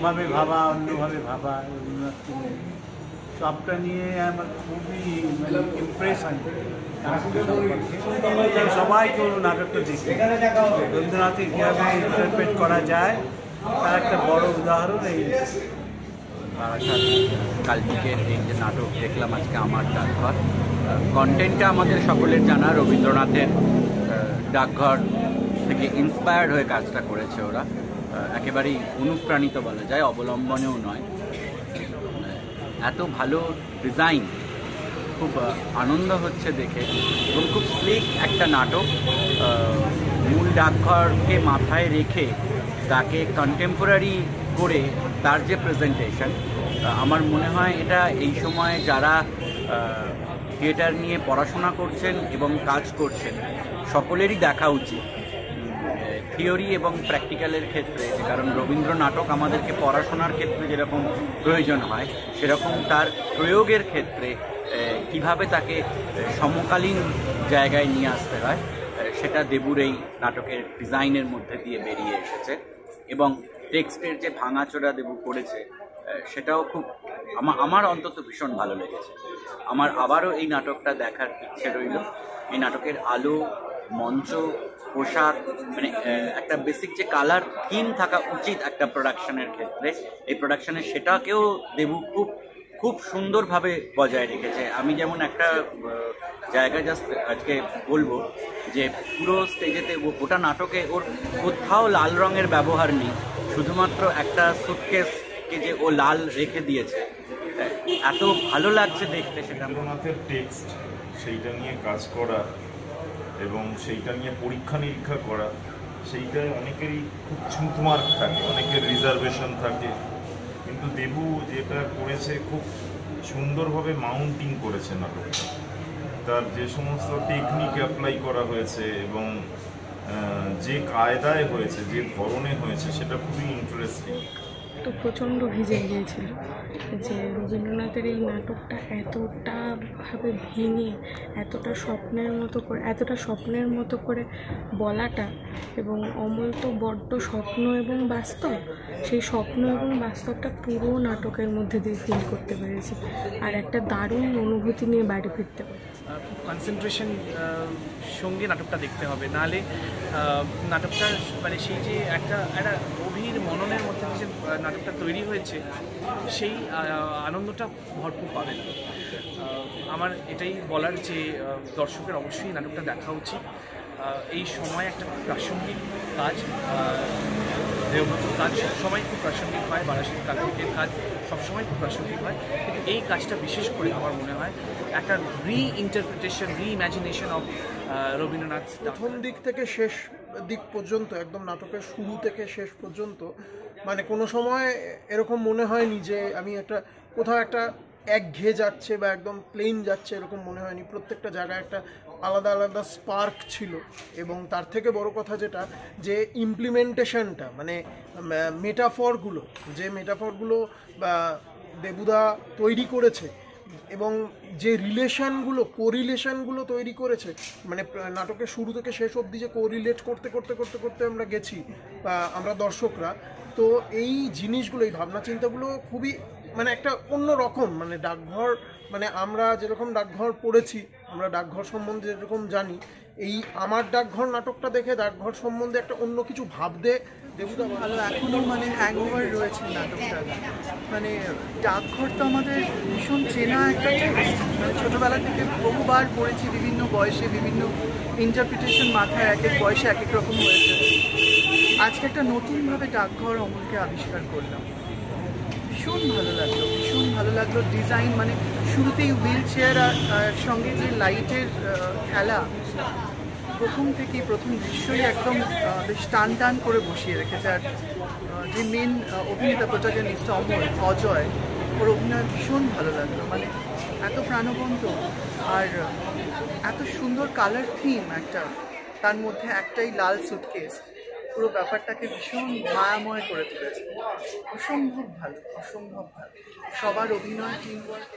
একভাবে ভাবা, অন্যভাবে ভাবা, রবীন্দ্রনাথকে নিয়ে সবটা নিয়ে আমার খুবই ইমপ্রেস হয় সবাই কেউ নাটকটা দেখে রবীন্দ্রনাথকে কীভাবে ইন্টারপ্রেট করা যায় তার একটা বড় উদাহরণ এই কালটিকের এই যে নাটক দেখলাম আজকে আমার ডাকঘর। কন্টেন্টটা আমাদের সকলের জানা, রবীন্দ্রনাথের ডাকঘর থেকে ইন্সপায়ার্ড হয়ে কাজটা করেছে ওরা, একেবারেই অনুপ্রাণিত বলা যায়, অবলম্বনেও নয়। এত ভালো ডিজাইন, খুব আনন্দ হচ্ছে দেখে এবং খুব স্লিক একটা নাটক। মূল ডাকঘরকে মাথায় রেখে তাকে কন্টেম্পোরারি করে তার যে প্রেজেন্টেশন, আমার মনে হয় এটা এই সময় যারা থিয়েটার নিয়ে পড়াশোনা করছেন এবং কাজ করছেন সকলেরই দেখা উচিত, থিওরি এবং প্র্যাকটিক্যালের ক্ষেত্রে। কারণ রবীন্দ্র নাটক আমাদেরকে পড়াশোনার ক্ষেত্রে যেরকম প্রয়োজন হয়, সেরকম তার প্রয়োগের ক্ষেত্রে কিভাবে তাকে সমকালীন জায়গায় নিয়ে আসতে হয় সেটা দেবুর এই নাটকের ডিজাইনের মধ্যে দিয়ে বেরিয়ে এসেছে। এবং টেক্সটের যে ভাঙাচোরা দেবু করেছে সেটাও খুব আমার অন্তত ভীষণ ভালো লেগেছে। আমার আবারও এই নাটকটা দেখার ইচ্ছে রইল। এই নাটকের আলো, মঞ্চ, পোশাক, মানে একটা বেসিক যে কালার থিম থাকা উচিত একটা প্রোডাকশনের ক্ষেত্রে, এই প্রোডাকশনে সেটাকেও দেবু খুব সুন্দরভাবে বজায় রেখেছে। আমি যেমন একটা জায়গা জাস্ট আজকে বলবো যে পুরো স্টেজেতে গোটা নাটকে ওর কোথাও লাল রঙের ব্যবহার নেই, শুধুমাত্র একটা সুটকেসকে যে ও লাল রেখে দিয়েছে, এত ভালো লাগছে দেখতে। সেটা রবীন্দ্রনাথের টেক্সট, সেইটা নিয়ে কাজ করা এবং সেইটা নিয়ে পরীক্ষা নিরীক্ষা করা, সেইটায় অনেকেরই খুব ছুঁতমার্ক থাকে, অনেকের রিজার্ভেশন থাকে, কিন্তু দেবু যেটা করেছে খুব সুন্দরভাবে মাউন্টিং করেছে নাটকটা। তার যে সমস্ত টেকনিক অ্যাপ্লাই করা হয়েছে এবং যে কায়দায় হয়েছে, যে ধরনে হয়েছে, সেটা খুবই ইন্টারেস্টিং। তো প্রচণ্ড ভিজে গিয়েছিল যে রবীন্দ্রনাথের এই নাটকটা এতটা ভাবে ভেঙে এতটা স্বপ্নের মতো করে বলাটা, এবং অমল তো বড্ড স্বপ্ন এবং বাস্তব, সেই স্বপ্ন এবং বাস্তবটা পুরো নাটকের মধ্যে দিয়ে ফিল করতে পেরেছি আর একটা দারুণ অনুভূতি নিয়ে বাড়ি ফিরতে পেরেছি। খুব কনসেন্ট্রেশন সঙ্গে নাটকটা দেখতে হবে, নাহলে নাটকটা মানে সেই যে একটা গভীর মননের মধ্যে যে নাটকটা তৈরি হয়েছে সেই আনন্দটা ভরপুর পাবেন। আমার এটাই বলার যে দর্শকের অবশ্যই নাটকটা দেখা উচিত। এই সময় একটা প্রাসঙ্গিক কাজ, দেবব্রতর কাজ সবসময় খুব প্রাসঙ্গিক হয়, বারাসাত কালটিকের কাজ সবসময় খুব প্রাসঙ্গিক হয়, কিন্তু এই কাজটা বিশেষ করে আমার মনে হয় একটা রি-ইন্টারপ্রিটেশন, রি-ইম্যাজিনেশন অফ রবীন্দ্রনাথ। প্রথম দিক থেকে শেষ দিক পর্যন্ত, একদম নাটকের শুরু থেকে শেষ পর্যন্ত, মানে কোনো সময় এরকম মনে হয়নি যে আমি কোথাও একটা একঘেয়ে যাচ্ছে বা একদম প্লেন যাচ্ছে, এরকম মনে হয়নি। প্রত্যেকটা জায়গায় একটা আলাদা আলাদা স্পার্ক ছিল। এবং তার থেকে বড় কথা যেটা, যে ইমপ্লিমেন্টেশনটা, মানে মেটাফরগুলো বা দেবুদা তৈরি করেছে এবং যে কোরিলেশনগুলো তৈরি করেছে, মানে নাটকের শুরু থেকে শেষ অবধি যে কোরিলেট করতে করতে করতে করতে আমরা গেছি বা আমরা দর্শকরা, তো এই জিনিসগুলো, এই ভাবনা চিন্তাগুলো খুবই মানে একটা অন্য রকম। মানে ডাকঘর, মানে আমরা যেরকম ডাকঘর পড়েছি, আমরা ডাকঘর সম্বন্ধে যেরকম জানি, এই আমার ডাকঘর নাটকটা দেখে ডাকঘর সম্বন্ধে একটা অন্য কিছু ভাবতে দেবুদা ভালো। এখনও মানে হ্যাংওভার রয়েছে নাটকটা। মানে ডাকঘর তো আমাদের ভীষণ চেনা একটা টেক্সট, মানে ছোটোবেলা থেকে বহুবার পড়েছি, বিভিন্ন বয়সে বিভিন্ন ইন্টারপ্রিটেশন মাথায় এক এক বয়সে এক এক রকম হয়েছে। আজকে একটা নতুনভাবে ডাকঘর অমলকে আবিষ্কার করলাম, ভীষণ ভালো লাগলো। ডিজাইন, মানে শুরুতেই হুইল চেয়ার আর সঙ্গে যে লাইটের খেলা, প্রথম দৃশ্যই একদম বেশ টান করে বসিয়ে রেখেছে। আর যে মেন অভিনেতা, প্রোটাগনিস্ট অজয়, ওর অভিনয় ভীষণ ভালো লাগলো। মানে এত প্রাণবন্ত আর এত সুন্দর কালার থিম, তার মধ্যে একটাই লাল সুটকেস, পুরো ব্যাপারটাকে ভীষণ মায়াময় করে তুলেছে। অসম্ভব ভালো। সবার অভিনয়, টিম ওয়ার্ক